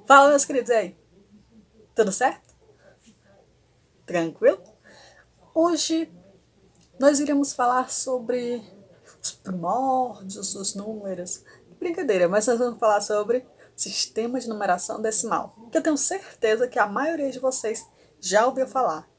Fala, meus queridos, e aí? Tudo certo? Tranquilo? Hoje nós iremos falar sobre os primórdios dos números. Brincadeira, mas nós vamos falar sobre sistema de numeração decimal, que eu tenho certeza que a maioria de vocês já ouviu falar.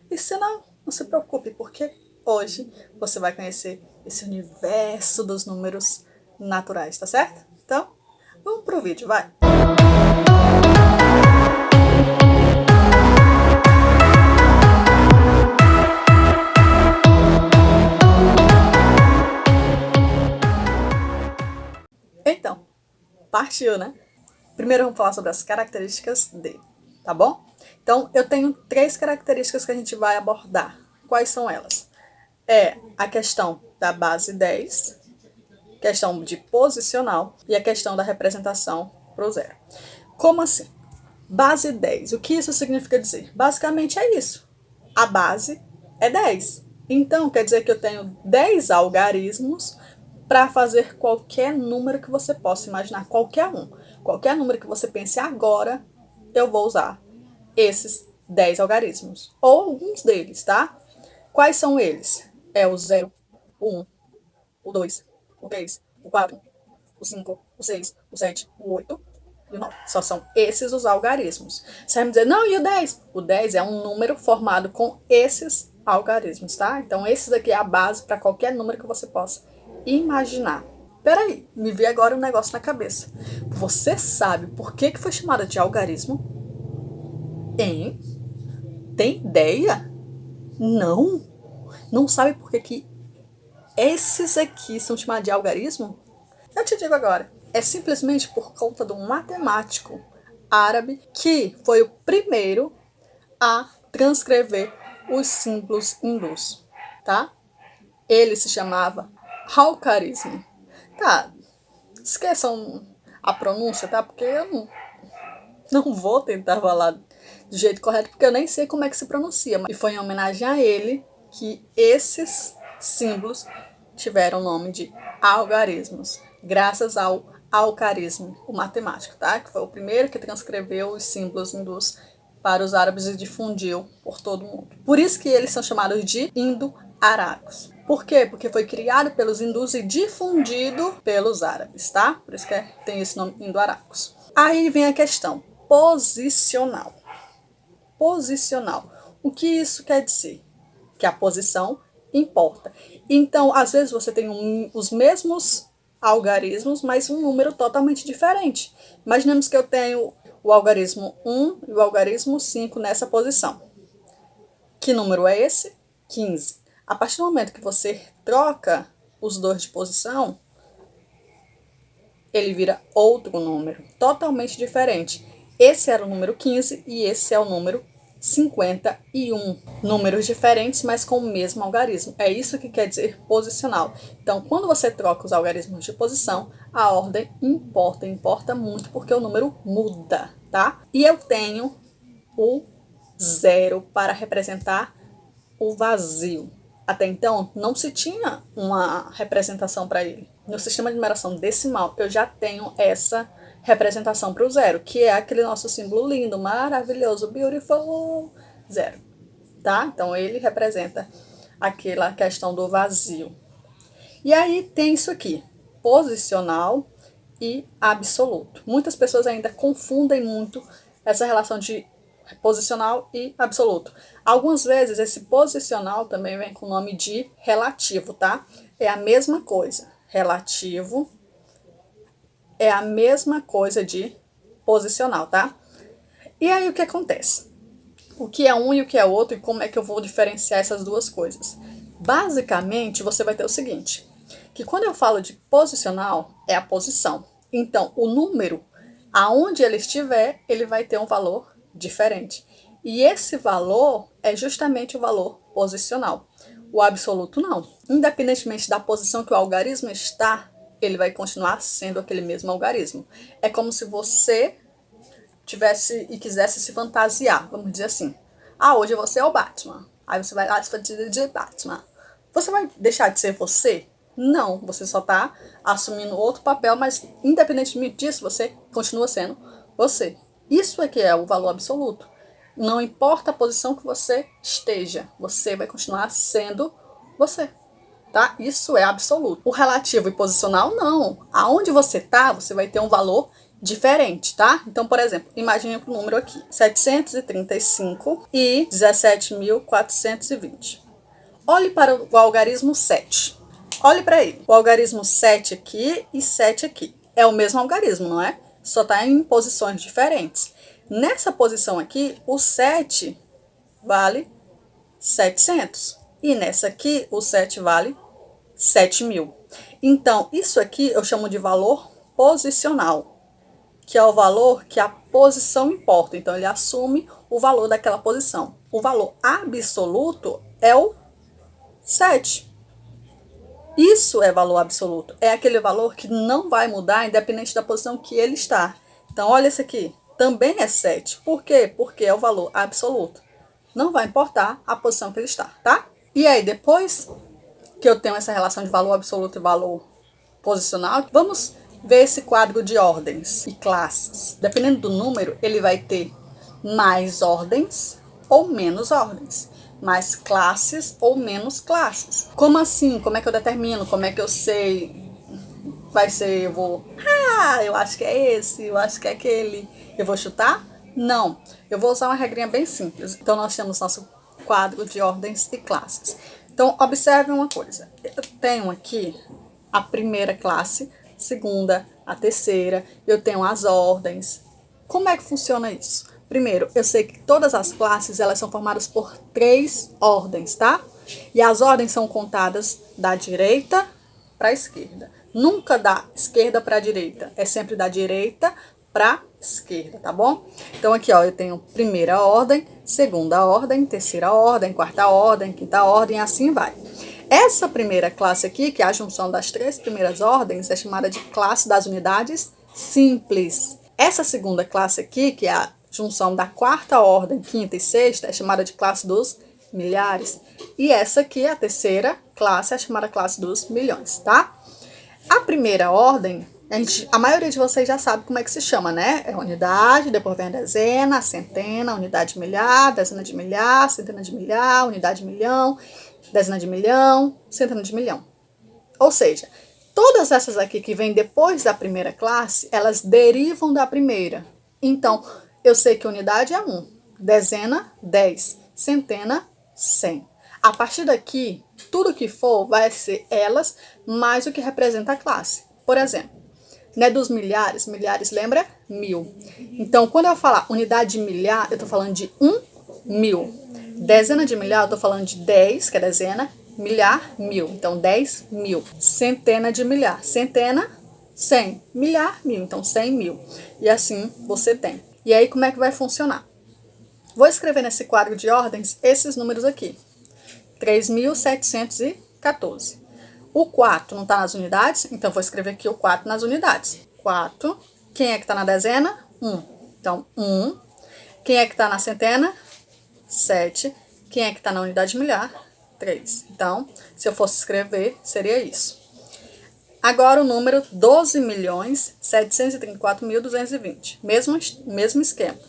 E se não, não se preocupe, porque hoje você vai conhecer esse universo dos números naturais, tá certo? Então, vamos pro vídeo, vai! Então, partiu, né? Primeiro vamos falar sobre as características dele, tá bom? Então, eu tenho 3 características que a gente vai abordar. Quais são elas? É a questão da base 10, questão de posicional e a questão da representação para o zero. Como assim? Base 10. O que isso significa dizer? Basicamente é isso. A base é 10. Então, quer dizer que eu tenho 10 algarismos para fazer qualquer número que você possa imaginar, qualquer um. Qualquer número que você pense agora, eu vou usar esses 10 algarismos. Ou alguns deles, tá? Quais são eles? É o 0, o 1, o 2, o 3, o 4, o 5, o 6, o 7, o 8 e o 9. Só são esses os algarismos. Você vai me dizer, não, e o 10? O 10 é um número formado com esses algarismos, tá? Então, esses aqui é a base para qualquer número que você possa imaginar. Peraí, me veio agora um negócio na cabeça. Você sabe por que foi chamada de algarismo? Hein? Tem ideia? Não? Não sabe por que esses aqui são chamados de algarismo? Eu te digo agora. É simplesmente por conta de um matemático árabe que foi o primeiro a transcrever os símbolos hindus, tá? Ele se chamava Al-Khawarizmi. Tá, esqueçam a pronúncia, tá? Porque eu não vou tentar falar do jeito correto, porque eu nem sei como é que se pronuncia. E foi em homenagem a ele que esses símbolos tiveram o nome de algarismos, graças ao Al-Khawarizmi, o matemático, tá? Que foi o primeiro que transcreveu os símbolos hindus para os árabes e difundiu por todo o mundo. Por isso que eles são chamados de indo-arábicos. Por quê? Porque foi criado pelos hindus e difundido pelos árabes, tá? Por isso que tem esse nome indo-arábicos. Aí vem a questão posicional. Posicional. O que isso quer dizer? Que a posição importa. Então, às vezes você tem os mesmos algarismos, mas um número totalmente diferente. Imaginemos que eu tenho o algarismo 1 e o algarismo 5 nessa posição. Que número é esse? 15. A partir do momento que você troca os dois de posição, ele vira outro número, totalmente diferente. Esse era o número 15 e esse é o número 51. Números diferentes, mas com o mesmo algarismo. É isso que quer dizer posicional. Então, quando você troca os algarismos de posição, a ordem importa muito, porque o número muda, tá? E eu tenho o 0 para representar o vazio. Até então, não se tinha uma representação para ele. No sistema de numeração decimal, eu já tenho essa representação para o 0, que é aquele nosso símbolo lindo, maravilhoso, beautiful, 0. Tá? Então, ele representa aquela questão do vazio. E aí tem isso aqui, posicional e absoluto. Muitas pessoas ainda confundem muito essa relação de posicional e absoluto. Algumas vezes esse posicional também vem com o nome de relativo, tá? É a mesma coisa. Relativo é a mesma coisa de posicional, tá? E aí o que acontece? O que é um e o que é outro e como é que eu vou diferenciar essas duas coisas? Basicamente, você vai ter o seguinte, que quando eu falo de posicional, é a posição. Então, o número, aonde ele estiver, ele vai ter um valor diferente. E esse valor é justamente o valor posicional. O absoluto não. Independentemente da posição que o algarismo está, ele vai continuar sendo aquele mesmo algarismo. É como se você tivesse e quisesse se fantasiar, vamos dizer assim. Ah, hoje você é o Batman. Aí você vai lá se fantasiar de Batman. Você vai deixar de ser você? Não, você só tá assumindo outro papel, mas independentemente disso, você continua sendo você. Isso é que é o valor absoluto. Não importa a posição que você esteja, você vai continuar sendo você, tá? Isso é absoluto. O relativo e posicional, não. Aonde você tá, você vai ter um valor diferente, tá? Então, por exemplo, imagine um número aqui, 735 e 17.420. Olhe para o algarismo 7. Olhe para ele. O algarismo 7 aqui e 7 aqui. É o mesmo algarismo, não é? Só está em posições diferentes. Nessa posição aqui, o 7 vale 700. E nessa aqui, o 7 vale 7.000. Então, isso aqui eu chamo de valor posicional, que é o valor que a posição importa. Então, ele assume o valor daquela posição. O valor absoluto é o 7. Isso é valor absoluto. É aquele valor que não vai mudar independente da posição que ele está. Então, olha esse aqui. Também é 7. Por quê? Porque é o valor absoluto. Não vai importar a posição que ele está, tá? E aí, depois que eu tenho essa relação de valor absoluto e valor posicional, vamos ver esse quadro de ordens e classes. Dependendo do número, ele vai ter mais ordens ou menos ordens, mais classes ou menos classes. Como assim? Como é que eu determino? Como é que eu sei? Vai ser, eu acho que é esse, eu acho que é aquele. Eu vou chutar? Não. Eu vou usar uma regrinha bem simples. Então, nós temos nosso quadro de ordens e classes. Então, observe uma coisa. Eu tenho aqui a primeira classe, segunda, a terceira. Eu tenho as ordens. Como é que funciona isso? Primeiro, eu sei que todas as classes, elas são formadas por 3 ordens, tá? E as ordens são contadas da direita para a esquerda. Nunca da esquerda para a direita. É sempre da direita para esquerda, tá bom? Então aqui, ó, eu tenho primeira ordem, segunda ordem, terceira ordem, quarta ordem, quinta ordem, assim vai. Essa primeira classe aqui, que é a junção das 3 primeiras ordens, é chamada de classe das unidades simples. Essa segunda classe aqui, que é a junção da quarta ordem, quinta e sexta, é chamada de classe dos milhares. E essa aqui, a terceira classe, é chamada classe dos milhões, tá? A primeira ordem, a maioria de vocês já sabe como é que se chama, né? É unidade, depois vem a dezena, a centena, unidade de milhar, dezena de milhar, centena de milhar, unidade de milhão, dezena de milhão, centena de milhão. Ou seja, todas essas aqui que vêm depois da primeira classe, elas derivam da primeira. Então, eu sei que unidade é 1, dezena, 10, centena, 100. A partir daqui, tudo que for vai ser elas mais o que representa a classe. Por exemplo, né, dos milhares, milhares lembra? 1000. Então, quando eu falar unidade de milhar, eu estou falando de 1.000. Dezena de milhar, eu estou falando de 10, que é dezena, milhar, 1000. Então, 10.000. Centena de milhar, centena, 100. Milhar, 1000. Então, 100.000. E assim você tem. E aí, como é que vai funcionar? Vou escrever nesse quadro de ordens esses números aqui. 3.714. O 4 não está nas unidades, então vou escrever aqui o 4 nas unidades. 4. Quem é que está na dezena? 1. Então, 1. Quem é que está na centena? 7. Quem é que está na unidade de milhar? 3. Então, se eu fosse escrever, seria isso. Agora o número 12.734.220. Mesmo esquema.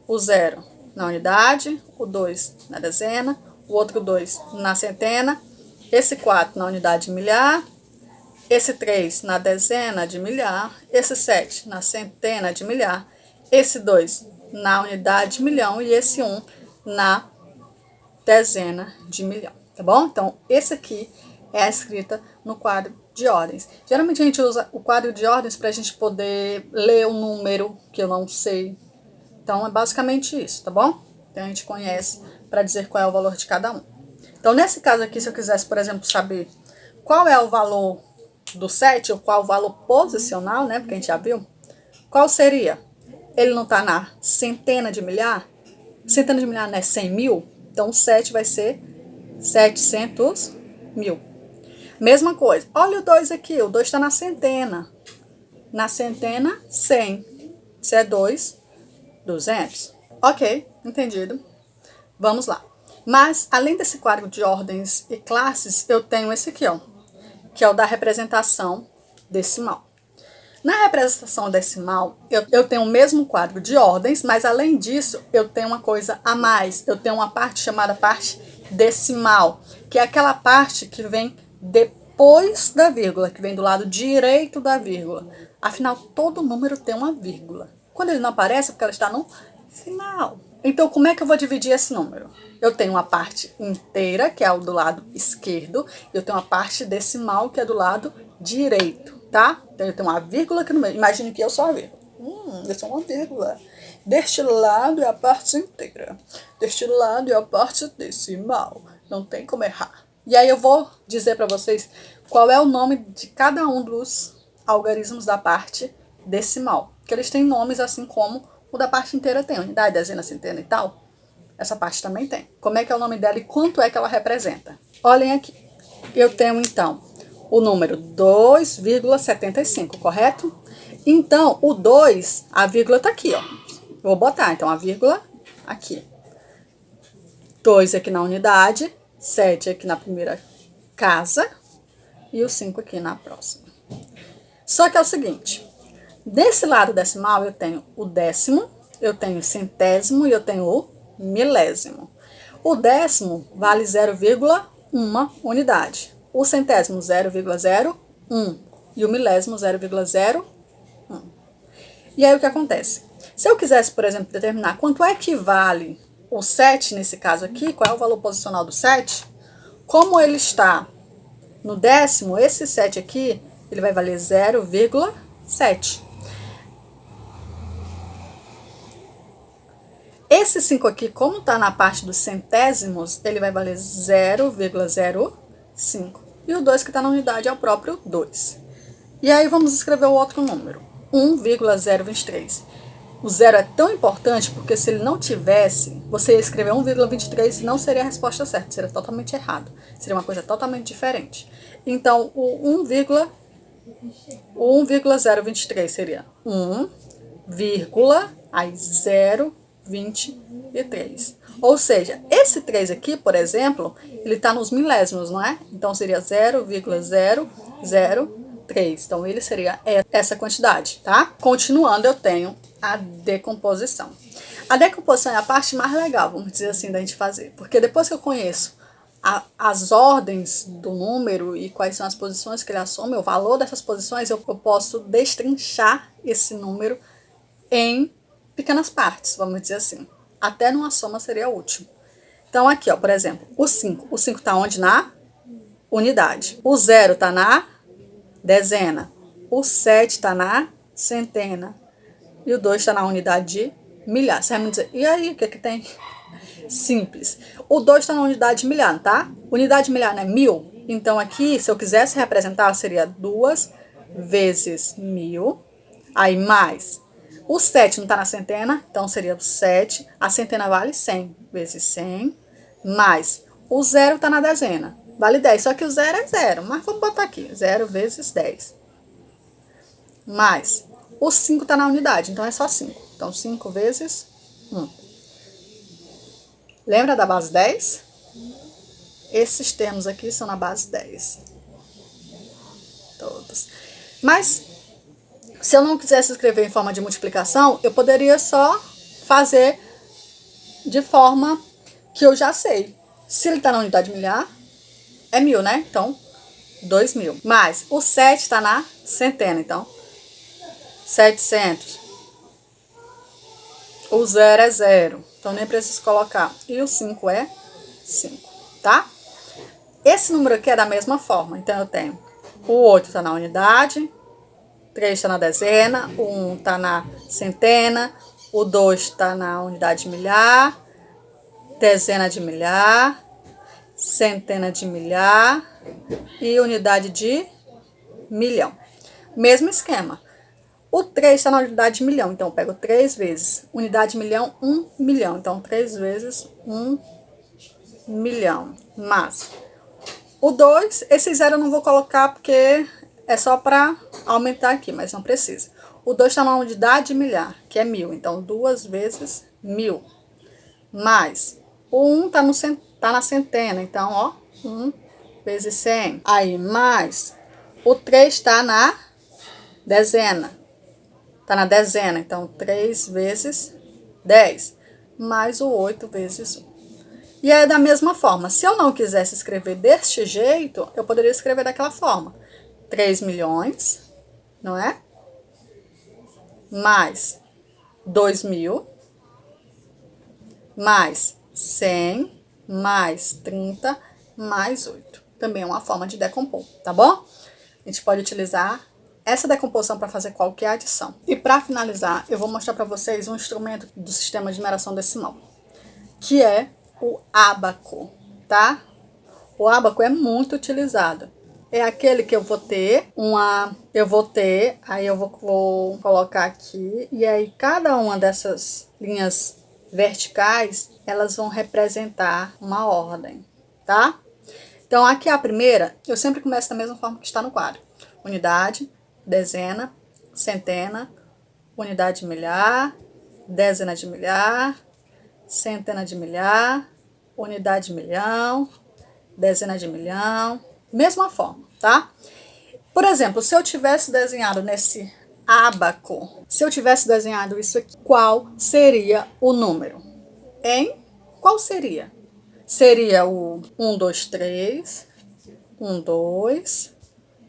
O 0 na unidade, o 2 na dezena, o outro 2 na centena, esse 4 na unidade de milhar, esse 3 na dezena de milhar, esse 7 na centena de milhar, esse 2 na unidade de milhão e esse 1 na dezena de milhão, tá bom? Então, esse aqui é a escrita no quadro de ordens. Geralmente a gente usa o quadro de ordens para a gente poder ler um número que eu não sei. Então, é basicamente isso, tá bom? Então, a gente conhece para dizer qual é o valor de cada um. Então, nesse caso aqui, se eu quisesse, por exemplo, saber qual é o valor do 7, ou qual o valor posicional, né? Porque a gente já viu. Qual seria? Ele não está na centena de milhar? Centena de milhar não é 100.000? Então, o 7 vai ser 700.000. Mesma coisa. Olha o 2 aqui. O 2 está na centena. Na centena, 100. Se é 2, 200. Ok, entendido. Vamos lá. Mas, além desse quadro de ordens e classes, eu tenho esse aqui, ó, que é o da representação decimal. Na representação decimal, eu tenho o mesmo quadro de ordens, mas além disso, eu tenho uma coisa a mais. Eu tenho uma parte chamada parte decimal, que é aquela parte que vem depois da vírgula, que vem do lado direito da vírgula. Afinal, todo número tem uma vírgula. Quando ele não aparece, é porque ela está no final. Então, como é que eu vou dividir esse número? Eu tenho uma parte inteira, que é o do lado esquerdo, e eu tenho uma parte decimal, que é do lado direito, tá? Então, eu tenho uma vírgula aqui no meio. Imagine que eu sou a vírgula. Eu sou uma vírgula. Deste lado é a parte inteira. Deste lado é a parte decimal. Não tem como errar. E aí eu vou dizer para vocês qual é o nome de cada um dos algarismos da parte decimal. Que eles têm nomes assim como o da parte inteira tem, unidade, dezena, centena e tal. Essa parte também tem. Como é que é o nome dela e quanto é que ela representa? Olhem aqui. Eu tenho, então, o número 2,75, correto? Então, o 2, a vírgula tá aqui, ó. Vou botar, então, a vírgula aqui. 2 aqui na unidade, 7 aqui na primeira casa e o 5 aqui na próxima. Só que é o seguinte... Desse lado decimal, eu tenho o décimo, eu tenho o centésimo e eu tenho o milésimo. O décimo vale 0,1 unidade. O centésimo, 0,01. E o milésimo, 0,01. E aí, o que acontece? Se eu quisesse, por exemplo, determinar quanto é que vale o 7, nesse caso aqui, qual é o valor posicional do 7, como ele está no décimo, esse 7 aqui, ele vai valer 0,7. Esse 5 aqui, como está na parte dos centésimos, ele vai valer 0,05. E o 2 que está na unidade é o próprio 2. E aí vamos escrever o outro número, 1,023. O zero é tão importante porque se ele não tivesse, você ia escrever 1,23 e não seria a resposta certa, seria totalmente errado. Seria uma coisa totalmente diferente. Então, o 1,023 seria 1, aí 0, 23. Ou seja, esse 3 aqui, por exemplo, ele está nos milésimos, não é? Então, seria 0,003. Então, ele seria essa quantidade, tá? Continuando, eu tenho a decomposição. A decomposição é a parte mais legal, vamos dizer assim, da gente fazer. Porque depois que eu conheço as ordens do número e quais são as posições que ele assume, o valor dessas posições, eu posso destrinchar esse número em pequenas partes, vamos dizer assim. Até numa soma seria útil. Então, aqui, ó, por exemplo, o 5. O 5 está onde? Na unidade. O 0 está na dezena. O 7 está na centena. E o 2 está na unidade de milhar. Você vai me dizer, e aí, o que que tem? Simples. O 2 está na unidade de milhar, tá? Unidade de milhar não é 1000? Então, aqui, se eu quisesse representar, seria 2 vezes 1000. Aí, mais... O 7 não está na centena, então seria o 7. A centena vale 100 vezes 100. Mais o 0 está na dezena. Vale 10, só que o 0 é 0. Mas vamos botar aqui, 0 vezes 10. Mais o 5 está na unidade, então é só 5. Então 5 vezes 1. Lembra da base 10? Esses termos aqui são na base 10. Todos. Mas... se eu não quisesse escrever em forma de multiplicação, eu poderia só fazer de forma que eu já sei. Se ele está na unidade milhar, é 1000, né? Então, 2000. Mas o 7 está na centena, então, 700. O 0 é 0, então nem preciso colocar. E o 5 é 5, tá? Esse número aqui é da mesma forma. Então, eu tenho o 8 está na unidade, 3 está na dezena, o 1 está na centena, o 2 está na unidade de milhar, dezena de milhar, centena de milhar e unidade de milhão. Mesmo esquema. O 3 está na unidade de milhão, então eu pego 3 vezes. Unidade de milhão, 1 milhão. Então, 3 vezes 1 milhão. Mas o 2, esse 0 eu não vou colocar porque... é só para aumentar aqui, mas não precisa. O 2 está na unidade de milhar, que é 1000. Então, 2 vezes 1000. Mais o 1 tá na centena. Então, ó, 1 vezes 100. Aí, mais o 3 está na Dezena. Tá na dezena, então 3 vezes 10, mais o 8 vezes 1. E é da mesma forma, se eu não quisesse escrever deste jeito, eu poderia escrever daquela forma. 3 milhões, não é? Mais 2.000, mais 100, mais 30, mais 8. Também é uma forma de decompor, tá bom? A gente pode utilizar essa decomposição para fazer qualquer adição. E para finalizar, eu vou mostrar para vocês um instrumento do sistema de numeração decimal, que é o ábaco, tá? O ábaco é muito utilizado. É aquele que eu vou ter aí eu vou colocar aqui, e aí cada uma dessas linhas verticais, elas vão representar uma ordem, tá? Então, aqui a primeira, eu sempre começo da mesma forma que está no quadro. Unidade, dezena, centena, unidade de milhar, dezena de milhar, centena de milhar, unidade de milhão, dezena de milhão, mesma forma, tá? Por exemplo, se eu tivesse desenhado nesse ábaco, se eu tivesse desenhado isso aqui, qual seria o número? Qual seria? Seria o 1, 2, 3, 1, 2,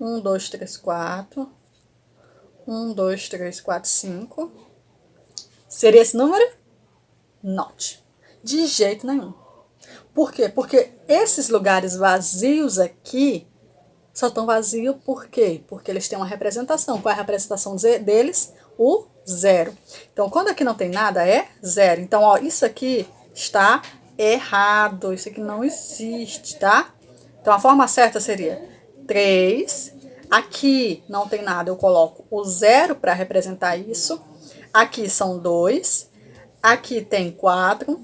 1, 2, 3, 4, 1, 2, 3, 4, 5. Seria esse número? Not. De jeito nenhum. Por quê? Porque esses lugares vazios aqui só estão vazios por quê? Porque eles têm uma representação. Qual é a representação deles? O 0. Então, quando aqui não tem nada, é 0. Então, ó, isso aqui está errado. Isso aqui não existe, tá? Então, a forma certa seria 3. Aqui não tem nada, eu coloco o 0 para representar isso. Aqui são 2. Aqui tem 4.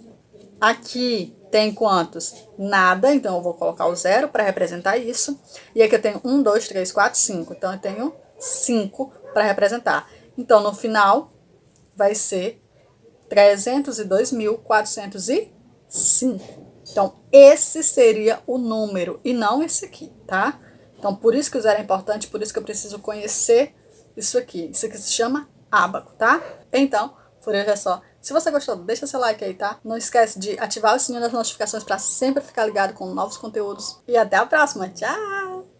Aqui tem quantos? Nada, então eu vou colocar o 0 para representar isso. E aqui eu tenho 1, 2, 3, 4, 5. Então eu tenho 5 para representar. Então no final vai ser 302.405. Então esse seria o número e não esse aqui, tá? Então por isso que o 0 é importante, por isso que eu preciso conhecer isso aqui. Isso aqui se chama ábaco, tá? Então, por hoje é só. Se você gostou, deixa seu like aí, tá? Não esquece de ativar o sininho das notificações para sempre ficar ligado com novos conteúdos. E até a próxima. Tchau!